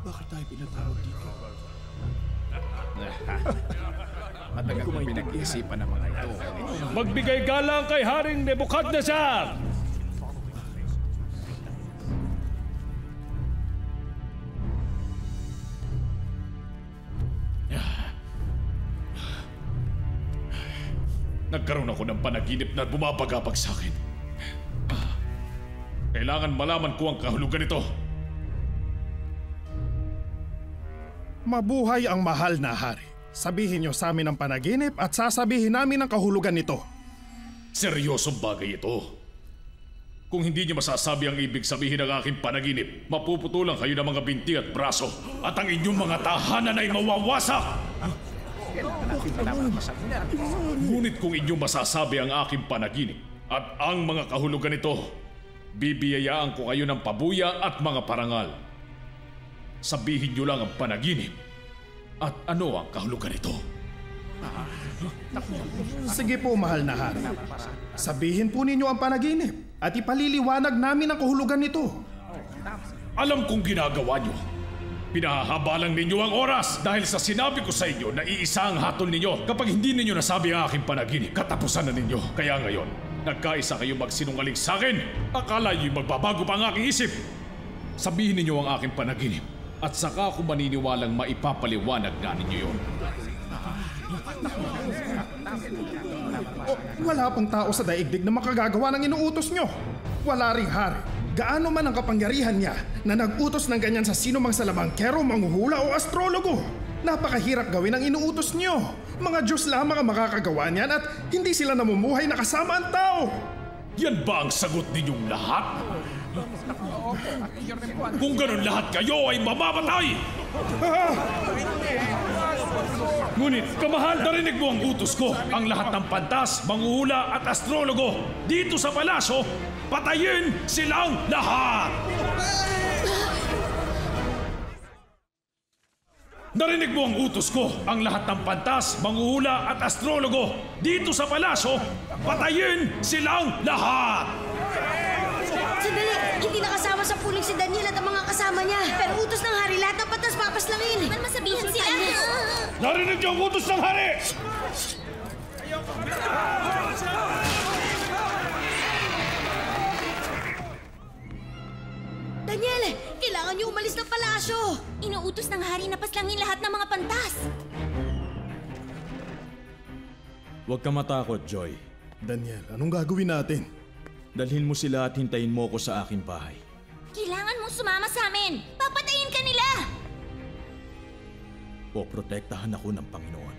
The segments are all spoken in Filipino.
Bakit tayo pinatawag dito? Matagal ko pinag-iisipan ng mga ito. Magbigay galang kay Haring Nebukadnezar! Nagkaroon ako ng panaginip na bumabagabag sa akin. Kailangan malaman ko ang kahulugan nito. Mabuhay ang mahal na hari. Sabihin niyo sa amin ang panaginip at sasabihin namin ang kahulugan nito. Seryosong bagay ito. Kung hindi niyo masasabi ang ibig sabihin ng aking panaginip, mapuputulan kayo ng mga binti at braso at ang inyong mga tahanan ay mawawasak! Ngunit kung inyong masasabi ang aking panaginip at ang mga kahulugan nito, bibiyayaan ko kayo ng pabuya at mga parangal. Sabihin niyo lang ang panaginip at ano ang kahulugan nito. Sige po, mahal na hari. Sabihin po ninyo ang panaginip at ipaliliwanag namin ang kahulugan nito. Alam kong ginagawa niyo. Pinahahaba lang ninyo ang oras dahil sa sinabi ko sa inyo na iisa ang hatol ninyo. Kapag hindi ninyo nasabi ang aking panaginip, katapusan na ninyo. Kaya ngayon, nagkaisa kayo magsinungaling sa akin. Akala niyo'y magbabago pa ang aking isip. Sabihin ninyo ang aking panaginip at saka ako maniniwalang maipapaliwanag na ninyo yun. Wala pang tao sa daigdig na makagagawa ng inuutos nyo. Wala ring hari. Gaano man ang kapangyarihan niya na nag-utos ng ganyan sa sino mang salamangkero, manghuhula o astrologo. Napakahirap gawin ang inuutos nyo. Mga Diyos lamang ang makakagawa niyan at hindi sila namumuhay na kasama ang tao. Yan ba ang sagot ninyong lahat? Kung ganun lahat kayo ay mamamatay! Ngunit kamahal, narinig mo ang utos ko. Ang lahat ng pantas, manghuhula at astrologo dito sa palasyo, patayin silang lahat! Narinig mo ang utos ko. Ang lahat ng pantas, manghuhula at astrologo dito sa palasyo, patayin silang lahat! Sandali! Hindi nakasama sa puling si Daniel at ang mga kasama niya. Pero utos ng hari, lahat ng patas papaslangin. Di man masabihan sila. Narinig niyo ang utos ng hari! Daniel! Kailangan niyo umalis ng palasyo! Inuutos ng hari na paslangin lahat ng mga pantas. Huwag ka matakot, Joy. Daniel, anong gagawin natin? Dalhin mo sila at hintayin mo ko sa aking bahay. Kailangan mong sumama sa amin. Papatayin ka nila! O protektahan ako ng Panginoon.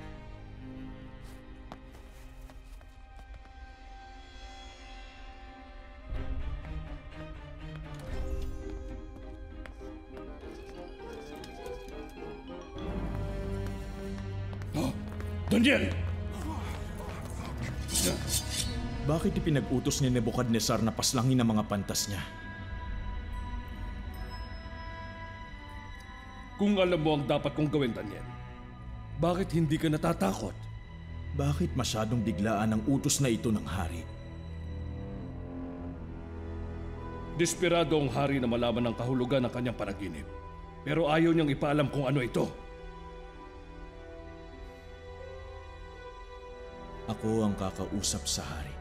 Daniel! Bakit ipinag-utos ni Nebukadnezar na paslangin ang mga pantas niya? Kung alam mo ang dapat kong gawin, Daniel, bakit hindi ka natatakot? Bakit masyadong biglaan ang utos na ito ng hari? Desperado ang hari na malaman ang kahulugan ng kanyang panaginip. Pero ayaw niyang ipaalam kung ano ito. Ako ang kakausap sa hari.